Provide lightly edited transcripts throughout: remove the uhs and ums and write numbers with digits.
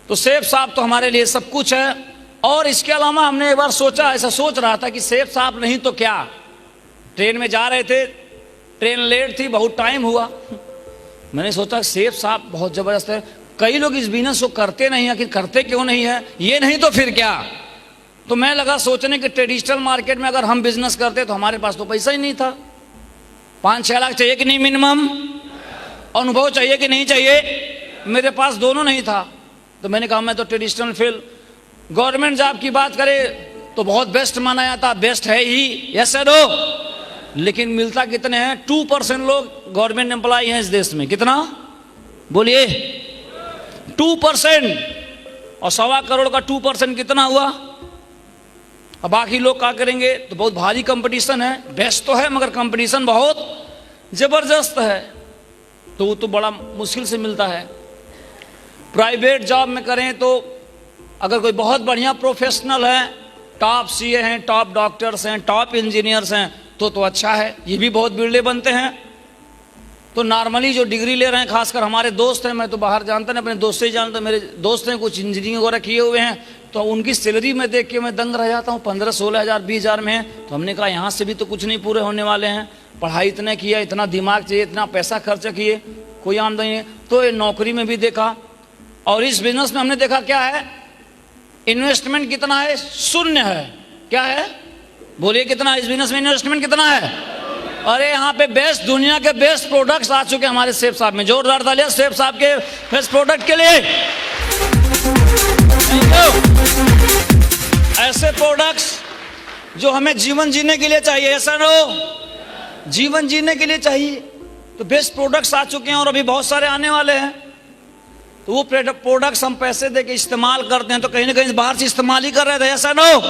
तो सेठ साहब तो हमारे लिए सब कुछ है। और इसके अलावा हमने एक बार सोचा, ऐसा सोच रहा था कि सेठ साहब नहीं तो क्या, ट्रेन में जा रहे थे, ट्रेन लेट थी, बहुत टाइम हुआ। मैंने सोचा सेठ साहब बहुत जबरदस्त है, कई लोग इस बिजनेस को करते नहीं, आखिर करते क्यों नहीं है, ये नहीं तो फिर क्या। तो मैं लगा सोचने कि ट्रेडिशनल मार्केट में अगर हम बिजनेस करते तो हमारे पास तो पैसा ही नहीं था। 5-6 लाख चाहिए कि नहीं मिनिमम, अनुभव चाहिए कि नहीं चाहिए, मेरे पास दोनों नहीं था। तो मैंने कहा मैं तो ट्रेडिशनल फील्ड, गवर्नमेंट जॉब की बात करें तो बहुत बेस्ट माना जाता, बेस्ट है ही, यस है नो, लेकिन मिलता कितने हैं, 2% लोग गवर्नमेंट एम्प्लॉय हैं इस देश में। कितना बोलिए, 2%। और 1.25 करोड़ का 2% कितना हुआ। अब बाकी लोग क्या करेंगे, तो बहुत भारी कंपटीशन है, बेस्ट तो है मगर कंपटीशन बहुत जबरदस्त है, तो वो तो बड़ा मुश्किल से मिलता है। प्राइवेट जॉब में करें तो अगर कोई बहुत बढ़िया प्रोफेशनल है, टॉप सीए हैं, टॉप डॉक्टर्स हैं, टॉप इंजीनियर्स हैं, तो अच्छा है, ये भी बहुत बिरले बनते हैं। तो नॉर्मली जो डिग्री ले रहे हैं, खासकर हमारे दोस्त हैं, मैं तो बाहर जानता नहीं, अपने दोस्त से ही जानता, मेरे दोस्त हैं कुछ इंजीनियरिंग वगैरह किए हुए हैं, तो उनकी सैलरी में देख के मैं दंग रह जाता हूँ, 15-16 हज़ार 20 हज़ार में है। तो हमने कहा यहाँ से भी तो कुछ नहीं पूरे होने वाले हैं, पढ़ाई इतने किया, इतना दिमाग चाहिए, इतना पैसा खर्च किए, कोई आमदनी नहीं। तो ये नौकरी में भी देखा, और इस बिजनेस में हमने देखा क्या है, इन्वेस्टमेंट कितना है, शून्य है। क्या है बोलिए, कितना इस बिजनेस में इन्वेस्टमेंट कितना है। अरे यहाँ पे बेस्ट, दुनिया के बेस्ट प्रोडक्ट्स आ चुके हैं हमारे सेठ साहब में, जोरदार तालियां सेठ साहब के बेस्ट प्रोडक्ट के लिए। ऐसे प्रोडक्ट्स जो हमें जीवन जीने के लिए चाहिए, ऐसा नो, जीवन जीने के लिए चाहिए, तो बेस्ट प्रोडक्ट्स आ चुके हैं और अभी बहुत सारे आने वाले हैं। तो वो प्रोडक्ट्स हम पैसे दे के इस्तेमाल करते हैं, तो कहीं ना कहीं बाहर से इस्तेमाल ही कर रहे थे, ऐसा नो,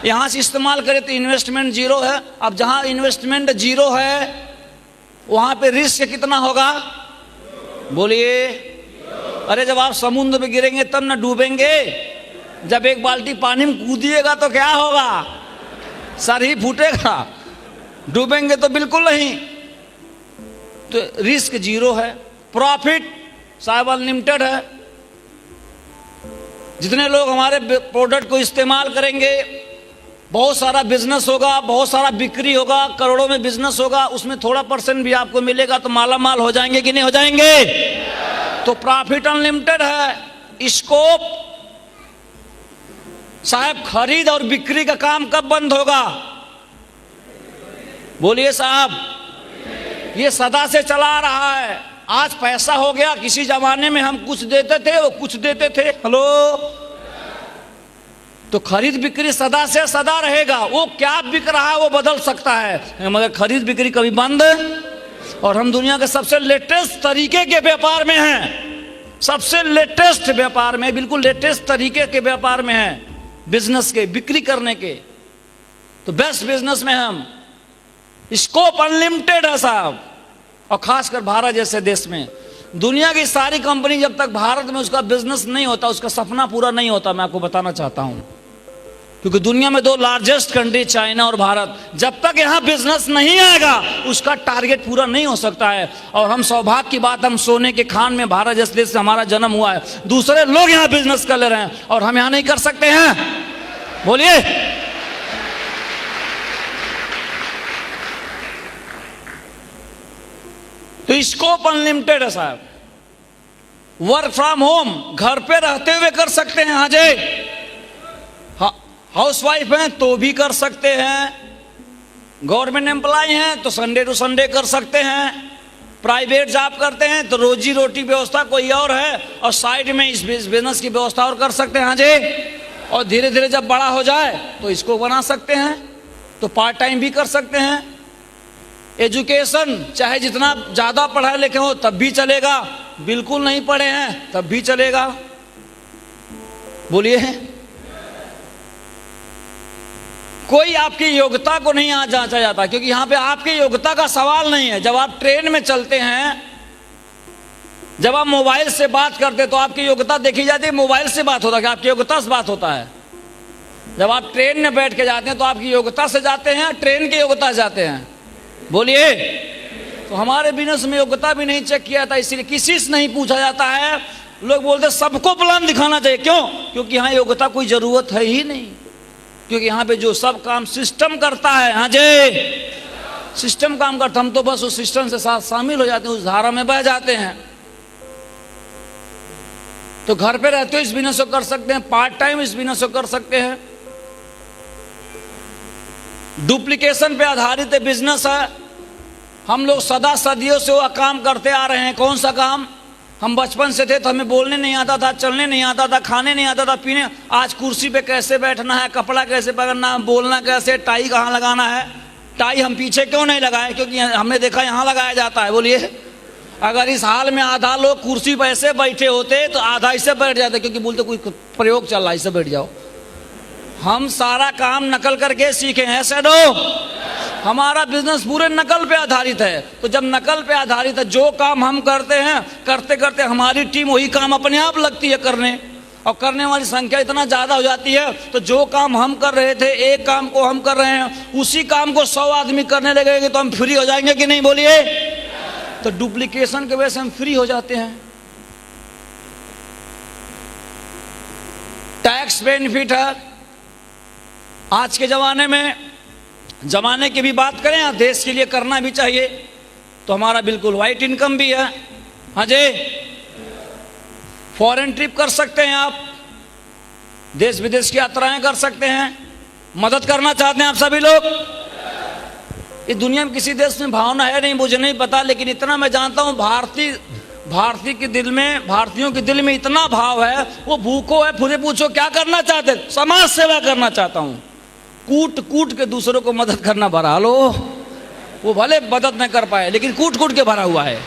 यहां से इस्तेमाल करें तो इन्वेस्टमेंट जीरो है। अब जहां इन्वेस्टमेंट जीरो है वहां पे रिस्क कितना होगा, बोलिए। अरे जब आप समुद्र में गिरेंगे तब ना डूबेंगे, जब एक बाल्टी पानी में कूदिएगा तो क्या होगा, सर ही फूटेगा, डूबेंगे तो बिल्कुल नहीं। तो रिस्क जीरो है, प्रॉफिट साहब अनलिमिटेड है। जितने लोग हमारे प्रोडक्ट को इस्तेमाल करेंगे, बहुत सारा बिजनेस होगा, बहुत सारा बिक्री होगा, करोड़ों में बिजनेस होगा, उसमें थोड़ा % भी आपको मिलेगा तो माला माल हो जाएंगे कि नहीं हो जाएंगे। तो प्रॉफिट अनलिमिटेड है। स्कोप साहब, खरीद और बिक्री का काम कब बंद होगा, बोलिए साहब। ये सदा से चला रहा है, आज पैसा हो गया, किसी जमाने में हम कुछ देते थे, वो कुछ देते थे, हेलो। तो खरीद बिक्री सदा से सदा रहेगा, वो क्या बिक रहा है वो बदल सकता है, मगर खरीद बिक्री कभी बंद। और हम दुनिया के सबसे लेटेस्ट तरीके के व्यापार में हैं, सबसे लेटेस्ट व्यापार में, बिल्कुल लेटेस्ट तरीके के व्यापार में हैं, बिजनेस के, बिक्री करने के। तो बेस्ट बिजनेस में हम, स्कोप अनलिमिटेड है साहब। और खासकर भारत जैसे देश में, दुनिया की सारी कंपनी जब तक भारत में उसका बिजनेस नहीं होता, उसका सपना पूरा नहीं होता। मैं आपको बताना चाहता हूं, क्योंकि दुनिया में 2 लार्जेस्ट कंट्री चाइना और भारत, जब तक यहां बिजनेस नहीं आएगा उसका टारगेट पूरा नहीं हो सकता है। और हम सौभाग्य की बात, हम सोने के खान में भारत जैसे देश से हमारा जन्म हुआ है, दूसरे लोग यहां बिजनेस कर ले रहे हैं और हम यहां नहीं कर सकते हैं, बोलिए। तो स्कोप अनलिमिटेड है साहब। वर्क फ्रॉम होम, घर पे रहते हुए कर सकते हैं, हाजे हाउसवाइफ हैं तो भी कर सकते हैं, गवर्नमेंट एम्प्लॉय हैं तो संडे टू संडे कर सकते हैं, प्राइवेट जॉब करते हैं तो रोजी रोटी व्यवस्था कोई और है, और साइड में इस बिजनेस की व्यवस्था और कर सकते हैं, हाजे। और धीरे धीरे जब बड़ा हो जाए तो इसको बना सकते हैं, तो पार्ट टाइम भी कर सकते हैं। एजुकेशन चाहे जितना ज़्यादा पढ़ाए लिखे हो तब भी चलेगा, बिल्कुल नहीं पढ़े हैं तब भी चलेगा, बोलिए। कोई आपकी योग्यता को नहीं जांचा जाता, क्योंकि यहां पे आपकी योग्यता का सवाल नहीं है। जब आप ट्रेन में चलते हैं, जब आप मोबाइल से बात करते तो आपकी योग्यता देखी जाती है, मोबाइल से बात होता है, आपकी योग्यता से बात होता है। जब आप ट्रेन में बैठ के जाते हैं तो आपकी योग्यता से जाते हैं, ट्रेन की योग्यता से जाते हैं, बोलिए। तो हमारे बिजनेस में योग्यता भी नहीं चेक किया था, इसलिए किसी से नहीं पूछा जाता है। लोग बोलते सबको प्लान दिखाना चाहिए, क्यों? क्योंकि यहाँ योग्यता कोई जरूरत है ही नहीं, क्योंकि यहाँ पे जो सब काम सिस्टम करता है। हाँ जी, सिस्टम काम करता, हम तो बस उस सिस्टम से साथ शामिल हो जाते हैं, उस धारा में बह जाते हैं। तो घर पे रहते हो इस बिजनेस को कर सकते हैं, पार्ट टाइम इस बिजनेस को कर सकते हैं। डुप्लीकेशन पे आधारित बिजनेस है। हम लोग सदा सदियों से वो काम करते आ रहे हैं। कौन सा काम? हम बचपन से थे तो हमें बोलने नहीं आता था, चलने नहीं आता था, खाने नहीं आता था, पीने। आज कुर्सी पे कैसे बैठना है, कपड़ा कैसे पकड़ना है, बोलना कैसे, टाई कहाँ लगाना है। टाई हम पीछे क्यों नहीं लगाए? क्योंकि हमने देखा यहाँ लगाया जाता है। बोलिए, अगर इस हाल में आधा लोग कुर्सी पर ऐसे बैठे होते तो आधा ऐसे बैठ जाते, क्योंकि बोलते कोई प्रयोग चल रहा है, ऐसे बैठ जाओ। हम सारा काम नकल करके सीखे हैं। सैडो, हमारा बिजनेस पूरे नकल पे आधारित है। तो जब नकल पे आधारित है, जो काम हम करते हैं, करते करते हमारी टीम वही काम अपने आप लगती है करने, और करने वाली संख्या इतना ज़्यादा हो जाती है। तो जो काम हम कर रहे थे, एक काम को हम कर रहे हैं, उसी काम को 100 आदमी करने लगेंगे तो हम फ्री हो जाएंगे कि नहीं? बोलिए। तो डुप्लीकेशन की वजह से हम फ्री हो जाते हैं। टैक्स बेनिफिट है आज के ज़माने में। ज़माने की भी बात करें, देश के लिए करना भी चाहिए, तो हमारा बिल्कुल वाइट इनकम भी है। हाँ जी, फॉरेन ट्रिप कर सकते हैं आप, देश विदेश की यात्राएं कर सकते हैं। मदद करना चाहते हैं आप सभी लोग? इस दुनिया में किसी देश में भावना है नहीं, मुझे नहीं पता, लेकिन इतना मैं जानता हूं, भारतीयों के दिल में इतना भाव है। वो भूखो है, फिर पूछो क्या करना चाहते? समाज सेवा करना चाहता हूं। कूट कूट के दूसरों को मदद करना भरा लो। वो भले मदद न कर पाए, लेकिन कूट कूट के भरा हुआ है।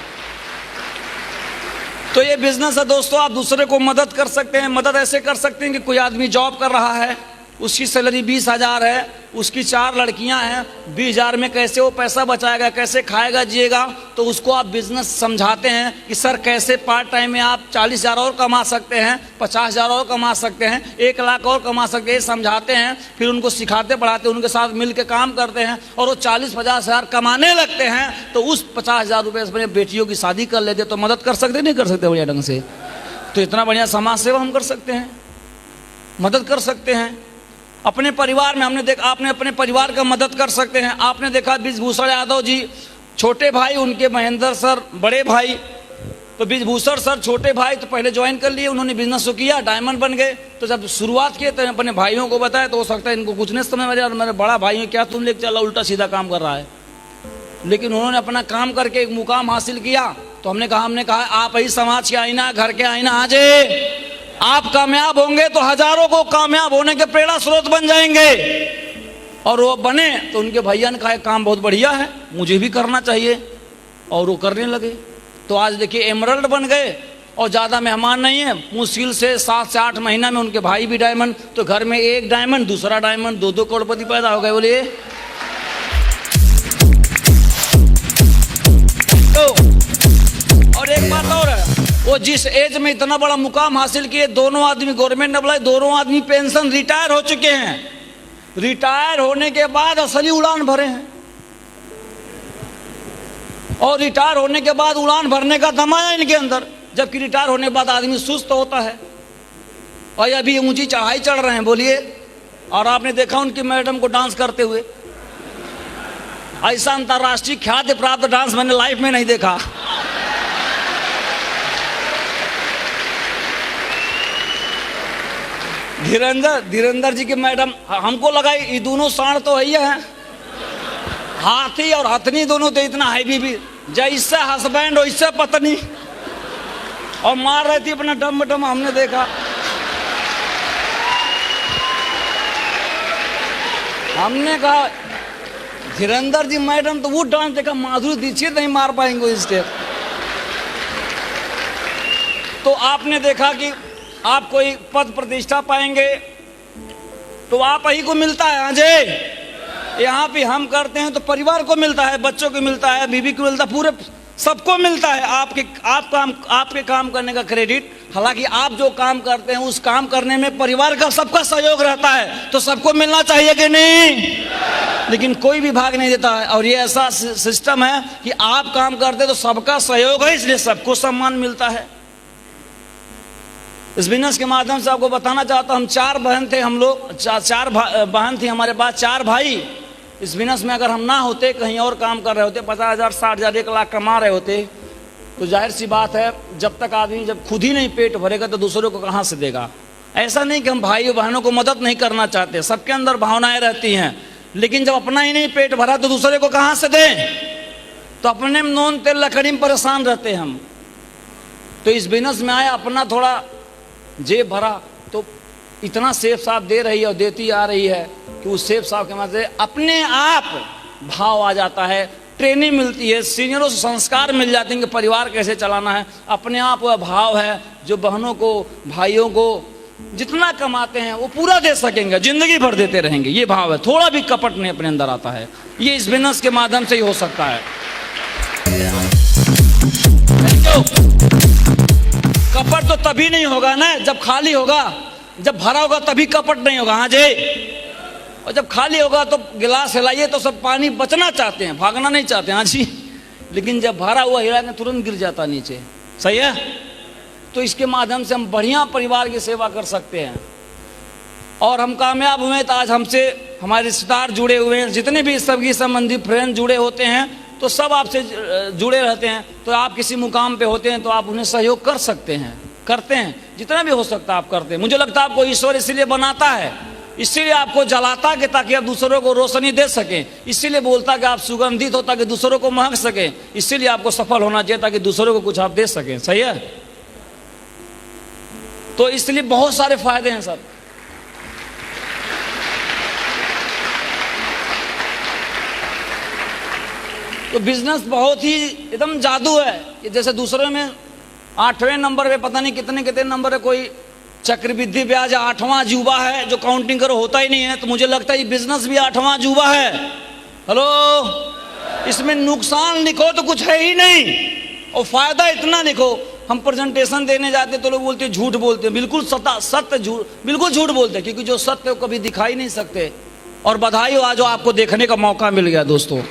तो ये बिजनेस है दोस्तों, आप दूसरे को मदद कर सकते हैं। मदद ऐसे कर सकते हैं कि कोई आदमी जॉब कर रहा है, उसकी सैलरी 20,000 है, उसकी 4 लड़कियां हैं, 20,000 में कैसे वो पैसा बचाएगा, कैसे खाएगा, जिएगा। तो उसको आप बिजनेस समझाते हैं कि सर कैसे पार्ट टाइम में आप 40,000 और कमा सकते हैं, 50,000 और कमा सकते हैं, 1 लाख और कमा सकते हैं, समझाते हैं। फिर उनको सिखाते पढ़ाते, उनके साथ मिल के काम करते हैं, और वो 40-50,000 कमाने लगते हैं। तो उस 50,000 रुपये से अपने बेटियों की शादी कर लेते। तो मदद कर सकते नहीं कर सकते बढ़िया ढंग से? तो इतना बढ़िया समाज सेवा हम कर सकते हैं, मदद कर सकते हैं। अपने परिवार में आपने अपने परिवार का मदद कर सकते हैं। आपने देखा ब्रिजभूषण यादव जी, छोटे भाई उनके महेंद्र सर बड़े भाई। तो ब्रिजभूषण सर छोटे भाई तो पहले ज्वाइन कर लिए, उन्होंने बिजनेस किया, डायमंड बन गए। तो जब शुरुआत किए तो अपने भाइयों को बताया, तो हो सकता है इनको कुछ नहीं समझ में, और मेरे बड़ा भाई है क्या तुम लेके चला, उल्टा सीधा काम कर रहा है। लेकिन उन्होंने अपना काम करके एक मुकाम हासिल किया। तो हमने कहा आप ही समाज के आईना, घर के आईना। आज आप कामयाब होंगे तो हजारों को कामयाब होने के प्रेरणा स्रोत बन जाएंगे। और वो बने तो उनके भैया ने कहा काम बहुत बढ़िया है, मुझे भी करना चाहिए, और वो करने लगे। तो आज देखिए एमरल्ड बन गए, और ज़्यादा मेहमान नहीं है, मुश्किल से 7 से 8 महीना में उनके भाई भी डायमंड। तो घर में एक डायमंड, दूसरा डायमंड, 2-2 करोड़पति पैदा हो गए। बोलिए। तो और एक बात और है, वो जिस एज में इतना बड़ा मुकाम हासिल किए, दोनों आदमी गवर्नमेंट एम्प्लॉय, दोनों आदमी पेंशन रिटायर हो चुके हैं। रिटायर होने के बाद असली उड़ान भरे हैं, और रिटायर होने के बाद उड़ान भरने का दम आया इनके अंदर। जबकि रिटायर होने के बाद आदमी सुस्त होता है, और अभी ऊंची चढ़ाई चढ़ रहे हैं। बोलिए। और आपने देखा उनकी मैडम को डांस करते हुए, ऐसा अंतर्राष्ट्रीय ख्याति प्राप्त डांस मैंने लाइफ में नहीं देखा। धीरेंद्र जी की मैडम, हमको लगा ये दोनों साण तो है, हाथी और हथनी दोनों तो इतना हैवी भी, जैसे हस्बैंड वैसे पत्नी, और मार रही थी अपना डम डम। हमने देखा, हमने कहा धीरेंद्र जी मैडम तो वो डांस देखा, माधुरी दीक्षित नहीं मार पाएंगे इस स्टेप। तो आपने देखा कि आप कोई पद प्रतिष्ठा पाएंगे तो आप ही को मिलता है। अजय, यहाँ पे हम करते हैं तो परिवार को मिलता है, बच्चों को मिलता है, बीवी को मिलता है, पूरे सबको मिलता है आपके काम करने का क्रेडिट। हालांकि आप जो काम करते हैं उस काम करने में परिवार का सबका सहयोग रहता है, तो सबको मिलना चाहिए कि नहीं? लेकिन कोई भी भाग नहीं देता है। और ये ऐसा सिस्टम है कि आप काम करते हैं तो सबका सहयोग है, इसलिए सबको सम्मान मिलता है। इस बिजनेस के माध्यम से आपको बताना चाहता हूं, हम 4 बहन थे, हम लोग चार बहन थी हमारे पास, 4 भाई। इस बिजनेस में अगर हम ना होते, कहीं और काम कर रहे होते, 50,000 60,000 1 लाख कमा रहे होते, तो जाहिर सी बात है जब तक आदमी जब खुद ही नहीं पेट भरेगा तो दूसरों को कहाँ से देगा। ऐसा नहीं कि हम भाई बहनों को मदद नहीं करना चाहते, सबके अंदर भावनाएं रहती हैं, लेकिन जब अपना ही नहीं पेट भरा तो दूसरे को कहाँ से दें? तो अपने में नून तेल लकड़ी में परेशान रहते हैं हम। तो इस बिजनेस में आया, अपना थोड़ा जेब भरा, तो इतना सेफ साहब दे रही है और देती आ रही है कि उस सेफ साहब के मदद से अपने आप भाव आ जाता है, ट्रेनिंग मिलती है, सीनियरों से संस्कार मिल जाते हैं कि परिवार कैसे चलाना है। अपने आप वह भाव है जो बहनों को भाइयों को जितना कमाते हैं वो पूरा दे सकेंगे, जिंदगी भर देते रहेंगे। ये भाव है, थोड़ा भी कपट नहीं अपने अंदर आता है। ये इस बिजनेस के माध्यम से ही हो सकता है। कपट तो तभी नहीं होगा ना जब खाली होगा, जब भरा होगा तभी कपट नहीं होगा। हाँ जी। और जब खाली होगा तो गिलास हिलाइए तो सब पानी बचना चाहते हैं, भागना नहीं चाहते। हाँ जी। लेकिन जब भरा हुआ हिलाएंगे तुरंत गिर जाता नीचे। सही है। तो इसके माध्यम से हम बढ़िया परिवार की सेवा कर सकते हैं और हम कामयाब हुए। तो आज हमसे हमारे रिश्तेदार जुड़े हुए हैं, जितने भी सभी संबंधी फ्रेंड जुड़े होते हैं तो सब आपसे जुड़े रहते हैं। तो आप किसी मुकाम पे होते हैं तो आप उन्हें सहयोग कर सकते हैं, करते हैं, जितना भी हो सकता है आप करते हैं। मुझे लगता है आपको ईश्वर इसीलिए बनाता है, इसीलिए आपको जलाता कि ताकि आप दूसरों को रोशनी दे सकें, इसीलिए बोलता कि आप सुगंधित हो ताकि दूसरों को महक सकें, इसीलिए आपको सफल होना चाहिए ताकि दूसरों को कुछ आप दे सकें। सही है। तो इसलिए बहुत सारे फायदे हैं सर। तो बिजनेस बहुत ही एकदम जादू है कि जैसे दूसरे में 8वें नंबर पे पता नहीं कितने कितने नंबर है, कोई चक्रवृद्धि ब्याज 8वां अजूबा है जो काउंटिंग करो होता ही नहीं है। तो मुझे लगता है ये बिजनेस भी 8वां अजूबा है। हेलो। इसमें नुकसान लिखो तो कुछ है ही नहीं और फायदा इतना लिखो। हम प्रेजेंटेशन देने जाते तो लोग बोलते हैं झूठ बोलते हैं, बिल्कुल सत्य झूठ, बिल्कुल झूठ बोलते हैं, क्योंकि जो सत्य को कभी दिखा ही नहीं सकते। और बधाई हो आज आपको देखने का मौका मिल गया दोस्तों।